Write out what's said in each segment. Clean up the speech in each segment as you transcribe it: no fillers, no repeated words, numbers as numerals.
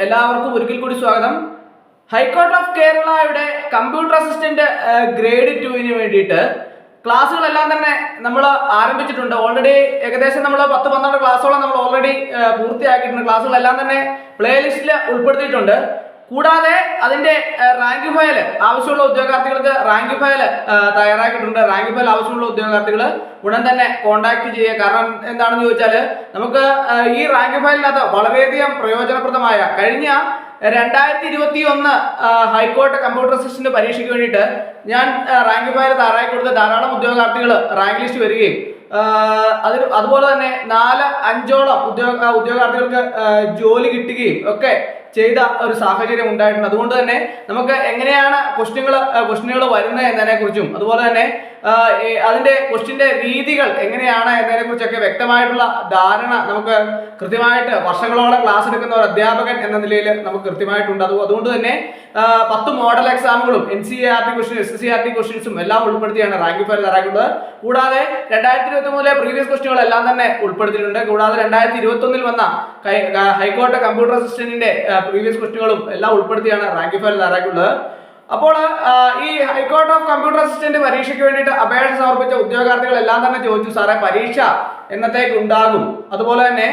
എല്ലാവർക്കും ഒരിക്കൽ കൂടി സ്വാഗതം. ഹൈക്കോർട്ട് ഓഫ് കേരളയുടെ കമ്പ്യൂട്ടർ അസിസ്റ്റന്റ് ഗ്രേഡ് 2 വേണ്ടിയിട്ട് ക്ലാസ്സുകളെല്ലാം തന്നെ നമ്മൾ ആരംഭിച്ചിട്ടുണ്ട്. ഓൾറെഡി ഏകദേശം നമ്മൾ 10-12 ക്ലാസ്സോളം നമ്മൾ ഓൾറെഡി പൂർത്തിയാക്കിയിട്ടുണ്ട്. ക്ലാസ്സുകളെല്ലാം തന്നെ പ്ലേലിസ്റ്റിൽ ഉൾപ്പെടുത്തിയിട്ടുണ്ട്. കൂടാതെ അതിന്റെ റാങ്ക് ഫയൽ ആവശ്യമുള്ള ഉദ്യോഗാർത്ഥികൾക്ക് റാങ്ക് ഫയൽ തയ്യാറാക്കിയിട്ടുണ്ട്. റാങ്ക് ഫയൽ ആവശ്യമുള്ള ഉദ്യോഗാർത്ഥികൾ ഉടൻ തന്നെ കോൺടാക്ട് ചെയ്യുക. കാരണം എന്താണെന്ന് ചോദിച്ചാൽ നമുക്ക് ഈ റാങ്ക് ഫയലിനകത്ത് വളരെയധികം പ്രയോജനപ്രദമായ കഴിഞ്ഞ 2021 ഹൈക്കോർട്ട് കമ്പ്യൂട്ടർ അസിസ്റ്റന്റ് പരീക്ഷയ്ക്ക് വേണ്ടിയിട്ട് ഞാൻ റാങ്ക് ഫയൽ തയ്യാറാക്കി കൊടുത്ത ധാരാളം ഉദ്യോഗാർത്ഥികൾ റാങ്ക് ലിസ്റ്റ് വരികയും അതുപോലെ തന്നെ 4-5ഓളം ഉദ്യോഗാർത്ഥികൾക്ക് ജോലി കിട്ടുകയും ഒക്കെ ചെയ്ത ഒരു സാഹചര്യം ഉണ്ടായിട്ടുണ്ട്. അതുകൊണ്ട് തന്നെ നമുക്ക് എങ്ങനെയാണ് ക്വസ്റ്റ്യനുകൾ വരുന്നത് എന്നതിനെ കുറിച്ചും അതുപോലെ തന്നെ അതിന്റെ ക്വസ്റ്റ്യന്റെ രീതികൾ എങ്ങനെയാണ് എന്നതിനെ കുറിച്ചൊക്കെ വ്യക്തമായിട്ടുള്ള ധാരണ നമുക്ക് കൃത്യമായിട്ട് വർഷങ്ങളോളം ക്ലാസ് എടുക്കുന്ന ഒരു അധ്യാപകൻ എന്ന നിലയിൽ നമുക്ക് കൃത്യമായിട്ടുണ്ട്. അതുകൊണ്ട് തന്നെ 10 മോഡൽ എക്സാമുകളും NCERT ക്വസ്റ്റ്യൻ SSCERT ക്വസ്റ്റ്യൻസും എല്ലാം ഉൾപ്പെടുത്തിയാണ് റാങ്ക് ഫയൽ തയ്യാറാക്കുന്നത്. കൂടാതെ 2023 പ്രീവിയസ് ക്വസ്റ്റ്യനുകൾ എല്ലാം തന്നെ ഉൾപ്പെടുത്തിയിട്ടുണ്ട്. കൂടാതെ 2021 വന്ന ഹൈക്കോർട്ട് കമ്പ്യൂട്ടർ അസിസ്റ്റന്റിന്റെ പ്രീവിയസ് ക്വസ്റ്റ്യനുകളും എല്ലാം ഉൾപ്പെടുത്തിയാണ് റാങ്ക് ഫയൽ തയ്യാറാക്കുന്നത്. അപ്പോൾ ഈ ഹൈക്കോർട്ട് ഓഫ് കമ്പ്യൂട്ടർ അസിസ്റ്റന്റ് പരീക്ഷയ്ക്ക് വേണ്ടിയിട്ട് അപേക്ഷ സമർപ്പിച്ച ഉദ്യോഗാർത്ഥികൾ എല്ലാം തന്നെ ചോദിച്ചു, സാറേ പരീക്ഷ എന്നത്തേക്ക് ഉണ്ടാകും, അതുപോലെ തന്നെ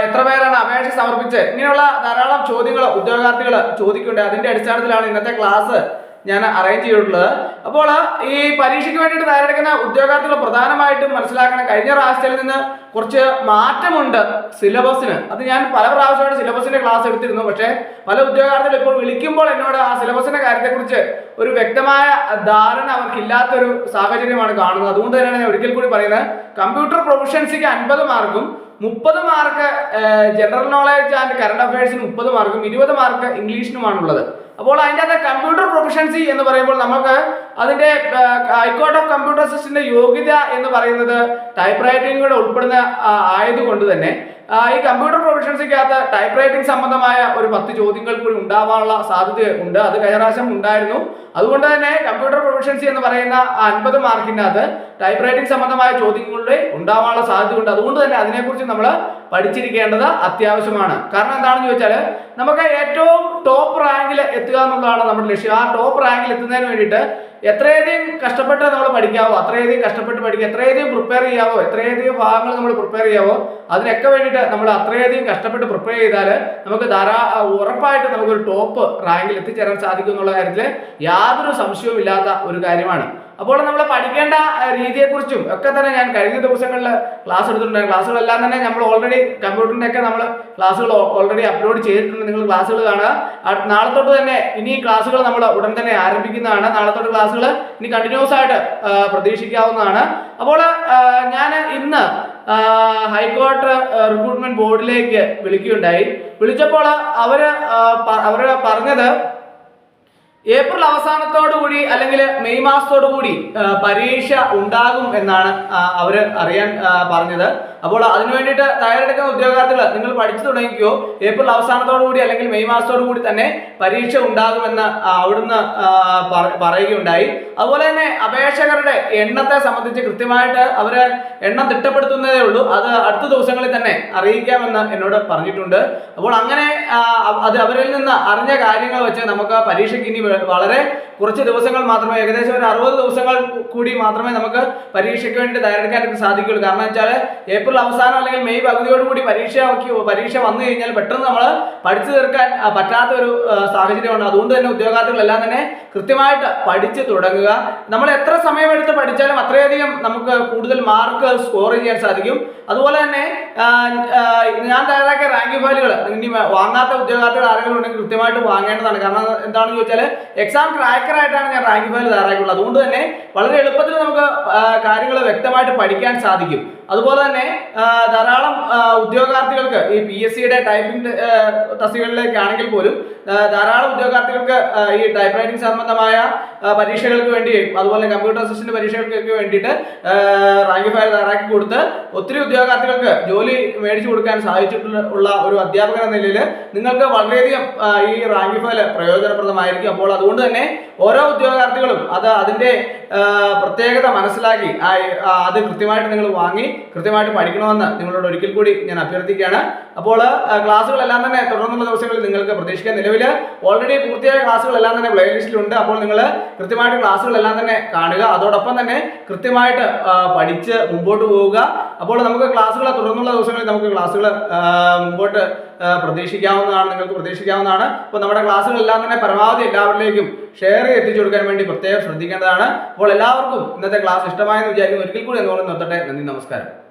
എത്ര പേരാണ് അപേക്ഷ സമർപ്പിച്ച്, ഇങ്ങനെയുള്ള ധാരാളം ചോദ്യങ്ങൾ ഉദ്യോഗാർത്ഥികൾ ചോദിക്കുന്നുണ്ട്. അതിന്റെ അടിസ്ഥാനത്തിലാണ് ഇന്നത്തെ ക്ലാസ് ഞാൻ അറേഞ്ച് ചെയ്തിട്ടുള്ളത്. അപ്പോൾ ഈ പരീക്ഷയ്ക്ക് വേണ്ടിയിട്ട് തയ്യാറെടുക്കുന്ന ഉദ്യോഗാർത്ഥികൾ പ്രധാനമായിട്ടും മനസ്സിലാക്കണം, കഴിഞ്ഞ പ്രാവശ്യത്തിൽ നിന്ന് കുറച്ച് മാറ്റമുണ്ട് സിലബസിന്. അത് ഞാൻ പല പ്രാവശ്യമായിട്ട് സിലബസിന്റെ ക്ലാസ് എടുത്തിരുന്നു. പക്ഷേ പല ഉദ്യോഗാർത്ഥികൾ ഇപ്പോൾ വിളിക്കുമ്പോൾ എന്നോട് ആ സിലബസിന്റെ കാര്യത്തെക്കുറിച്ച് ഒരു വ്യക്തമായ ധാരണ അവർക്കില്ലാത്തൊരു സാഹചര്യമാണ് കാണുന്നത്. അതുകൊണ്ട് തന്നെയാണ് ഞാൻ ഒരിക്കൽ കൂടി പറയുന്നത്, കമ്പ്യൂട്ടർ പ്രൊഫഷൻസിക്ക് 50 മാർക്കും 30 mark general knowledge and current അഫയേഴ്സിന് 30 മാർക്കും 20 മാർക്ക് ഇംഗ്ലീഷിനുമാണുള്ളത്. അപ്പോൾ അതിൻ്റെ അകത്ത് കമ്പ്യൂട്ടർ പ്രൊഫഷൻസി എന്ന് പറയുമ്പോൾ നമുക്ക് അതിന്റെ ഹൈക്കോർട്ട് ഓഫ് കമ്പ്യൂട്ടർ അസിസ്റ്റന്റ് യോഗ്യത എന്ന് പറയുന്നത് ടൈപ്പ് റൈറ്റിംഗ് കൂടെ ഉൾപ്പെടുന്ന ആയതുകൊണ്ട് തന്നെ ഈ കമ്പ്യൂട്ടർ പ്രൊഫഷൻസിക്കകത്ത് ടൈപ്പ് റൈറ്റിംഗ് സംബന്ധമായ ഒരു 10 ചോദ്യങ്ങൾ കൂടി ഉണ്ടാവാനുള്ള സാധ്യത ഉണ്ട്. അത് കഴിഞ്ഞ പ്രാവശ്യം ഉണ്ടായിരുന്നു. അതുകൊണ്ട് തന്നെ കമ്പ്യൂട്ടർ പ്രൊഫഷൻസി എന്ന് പറയുന്ന 50 മാർക്കിനകത്ത് ടൈപ്പ് റൈറ്റിംഗ് സംബന്ധമായ ചോദ്യങ്ങളുടെ ഉണ്ടാവാനുള്ള സാധ്യത ഉണ്ട്. അതുകൊണ്ട് തന്നെ അതിനെക്കുറിച്ച് നമ്മൾ പഠിച്ചിരിക്കേണ്ടത് അത്യാവശ്യമാണ്. കാരണം എന്താണെന്ന് ചോദിച്ചാൽ നമുക്ക് ഏറ്റവും ടോപ്പ് റാങ്കിൽ എത്തുക എന്നുള്ളതാണ് നമ്മുടെ ലക്ഷ്യം. ആ ടോപ്പ് റാങ്കിൽ എത്തുന്നതിന് വേണ്ടിയിട്ട് എത്രയധികം കഷ്ടപ്പെട്ട് നമ്മൾ പഠിക്കാവോ അത്രയധികം കഷ്ടപ്പെട്ട് പഠിക്കുക, എത്രയധികം പ്രിപ്പയർ ചെയ്യാവോ എത്രയധികം ഭാഗങ്ങൾ നമ്മൾ പ്രിപ്പയർ ചെയ്യാവോ അതിനൊക്കെ വേണ്ടിയിട്ട് നമ്മൾ അത്രയധികം കഷ്ടപ്പെട്ട് പ്രിപ്പയർ ചെയ്താൽ നമുക്ക് ഉറപ്പായിട്ട് നമുക്കൊരു ടോപ്പ് റാങ്കിൽ എത്തിച്ചേരാൻ സാധിക്കും എന്നുള്ള കാര്യത്തിൽ യാതൊരു സംശയവും ഇല്ലാത്ത ഒരു കാര്യമാണ്. അപ്പോൾ നമ്മൾ പഠിക്കേണ്ട രീതിയെക്കുറിച്ചും ഒക്കെ തന്നെ ഞാൻ കഴിഞ്ഞ ദിവസങ്ങളിൽ ക്ലാസ് എടുത്തിട്ടുണ്ട്. ക്ലാസ്സുകളെല്ലാം തന്നെ നമ്മൾ ഓൾറെഡി കമ്പ്യൂട്ടറിൻ്റെ ഒക്കെ നമ്മൾ ക്ലാസ്സുകൾ ഓൾറെഡി അപ്ലോഡ് ചെയ്തിട്ടുണ്ട്. നിങ്ങൾ ക്ലാസ്സുകൾ കാണുക. നാളെ തൊട്ട് തന്നെ ഇനി ക്ലാസ്സുകൾ നമ്മൾ ഉടൻ തന്നെ ആരംഭിക്കുന്നതാണ്. നാളെ തൊട്ട് ക്ലാസ്സുകൾ ഇനി കണ്ടിന്യൂസ് ആയിട്ട് പ്രതീക്ഷിക്കാവുന്നതാണ്. അപ്പോൾ ഞാൻ ഇന്ന് ഹൈക്കോർട്ട് റിക്രൂട്ട്മെന്റ് ബോർഡിലേക്ക് വിളിക്കുകയുണ്ടായി. വിളിച്ചപ്പോൾ അവർ പറഞ്ഞത് ഏപ്രിൽ അവസാനത്തോടു കൂടി അല്ലെങ്കിൽ മെയ് മാസത്തോടു കൂടി പരീക്ഷ ഉണ്ടാകും എന്നാണ് അവർ അറിയാൻ പറഞ്ഞത്. അപ്പോൾ അതിനു വേണ്ടിയിട്ട് തയ്യാറെടുക്കുന്ന ഉദ്യോഗാർത്ഥികൾ നിങ്ങൾ പഠിച്ചു തുടങ്ങിക്കോ, ഏപ്രിൽ അവസാനത്തോടു കൂടി അല്ലെങ്കിൽ മെയ് മാസത്തോടു കൂടി തന്നെ പരീക്ഷ ഉണ്ടാകുമെന്ന് അവിടുന്ന് പറയുകയുണ്ടായി. അതുപോലെ തന്നെ അപേക്ഷകരുടെ എണ്ണത്തെ സംബന്ധിച്ച് കൃത്യമായിട്ട് അവർ എണ്ണം തിട്ടപ്പെടുത്തുന്നതേ ഉള്ളൂ. അത് അടുത്ത ദിവസങ്ങളിൽ തന്നെ അറിയിക്കാമെന്ന് എന്നോട് പറഞ്ഞിട്ടുണ്ട്. അപ്പോൾ അങ്ങനെ അത് അവരിൽ നിന്ന് അറിഞ്ഞ കാര്യങ്ങൾ വെച്ച് നമുക്ക് പരീക്ഷയ്ക്ക് ഇനി വളരെ കുറച്ച് ദിവസങ്ങൾ മാത്രമേ, ഏകദേശം ഒരു 60 ദിവസങ്ങൾ കൂടി മാത്രമേ നമുക്ക് പരീക്ഷയ്ക്ക് വേണ്ടി തയ്യാറെടുക്കാനൊക്കെ സാധിക്കുള്ളൂ. കാരണം വെച്ചാൽ ഏപ്രിൽ അവസാനം അല്ലെങ്കിൽ മെയ് പകുതിയോടുകൂടി പരീക്ഷ വന്നു കഴിഞ്ഞാൽ പെട്ടെന്ന് നമ്മൾ പഠിച്ചു തീർക്കാൻ പറ്റാത്ത ഒരു സാഹചര്യമാണ്. അതുകൊണ്ട് തന്നെ ഉദ്യോഗാർത്ഥികളെല്ലാം തന്നെ കൃത്യമായിട്ട് പഠിച്ചു തുടങ്ങുക. നമ്മൾ എത്ര സമയമെടുത്ത് പഠിച്ചാലും അത്രയധികം നമുക്ക് കൂടുതൽ മാർക്ക് സ്കോർ ചെയ്യാൻ സാധിക്കും. അതുപോലെ തന്നെ ഞാൻ തയ്യാറാക്കിയ റാങ്ക് ഫയലുകൾ ഇനി വാങ്ങാത്ത ഉദ്യോഗാർത്ഥികൾ ആരെങ്കിലും ഉണ്ടെങ്കിൽ കൃത്യമായിട്ട് വാങ്ങേണ്ടതാണ്. കാരണം എന്താണെന്ന് ചോദിച്ചാൽ എക്സാം ക്രാക്കറായിട്ടാണ് ഞാൻ റാങ്ക് ഫയൽ തയ്യാറാക്കിയുള്ളത്. അതുകൊണ്ട് തന്നെ വളരെ എളുപ്പത്തിൽ നമുക്ക് കാര്യങ്ങൾ വ്യക്തമായിട്ട് പഠിക്കാൻ സാധിക്കും. അതുപോലെ തന്നെ ധാരാളം ഉദ്യോഗാർത്ഥികൾക്ക് ഈ PSCയുടെ ടൈപ്പിംഗ് തസ്തികകളിലേക്കാണെങ്കിൽ പോലും ധാരാളം ഉദ്യോഗാർത്ഥികൾക്ക് ഈ ടൈപ്പ് റൈറ്റിംഗ് സംബന്ധമായ പരീക്ഷകൾക്ക് വേണ്ടിയും അതുപോലെ കമ്പ്യൂട്ടർ അസിസ്റ്റന്റ് പരീക്ഷകൾക്കൊക്കെ വേണ്ടിയിട്ട് റാങ്ക് ഫയൽ തയ്യാറാക്കി കൊടുത്ത് ഒത്തിരി ഉദ്യോഗാർത്ഥികൾക്ക് ജോലി മേടിച്ചു കൊടുക്കാൻ സാധിച്ചിട്ടുള്ള ഒരു അധ്യാപകൻ എന്ന നിലയിൽ നിങ്ങൾക്ക് വളരെയധികം ഈ റാങ്ക് ഫയൽ പ്രയോജനപ്രദമായിരിക്കും. അപ്പോൾ അതുകൊണ്ട് തന്നെ ഓരോ ഉദ്യോഗാർത്ഥികളും അതിന്റെ പ്രത്യേകത മനസ്സിലാക്കി അത് കൃത്യമായിട്ട് നിങ്ങൾ വാങ്ങി കൃത്യമായിട്ട് പഠിക്കണമെന്ന് നിങ്ങളോട് ഒരിക്കൽ കൂടി ഞാൻ അഭ്യർത്ഥിക്കുകയാണ്. അപ്പോൾ ക്ലാസ്സുകളെല്ലാം തന്നെ തുടർന്നുള്ള ദിവസങ്ങളിൽ നിങ്ങൾക്ക് പ്രതീക്ഷിക്കാം. നിലവിൽ ഓൾറെഡി പൂർത്തിയായ ക്ലാസ്സുകളെല്ലാം തന്നെ പ്ലേലിസ്റ്റിലുണ്ട്. അപ്പോൾ നിങ്ങൾ കൃത്യമായിട്ട് ക്ലാസ്സുകളെല്ലാം തന്നെ കാണുക, അതോടൊപ്പം തന്നെ കൃത്യമായിട്ട് പഠിച്ച് മുമ്പോട്ട് പോവുക. അപ്പോൾ നമുക്ക് ക്ലാസ്സുകൾ തുടർന്നുള്ള ദിവസങ്ങളിൽ നമുക്ക് ക്ലാസ്സുകൾ മുമ്പോട്ട് നിങ്ങൾക്ക് പ്രതീക്ഷിക്കാവുന്നതാണ്. അപ്പോൾ നമ്മുടെ ക്ലാസ്സുകളെല്ലാം തന്നെ പരമാവധി എല്ലാവരിലേക്കും ഷെയർ എത്തിച്ചു കൊടുക്കാൻ വേണ്ടി പ്രത്യേകം ശ്രദ്ധിക്കേണ്ടതാണ്. അപ്പോൾ എല്ലാവർക്കും ഇന്നത്തെ ക്ലാസ് ഇഷ്ടമായെന്ന് വിചാരിക്കുന്നു. ഒരിക്കൽ കൂടി എന്നോട് നിർത്തട്ടെ. നന്ദി, നമസ്കാരം.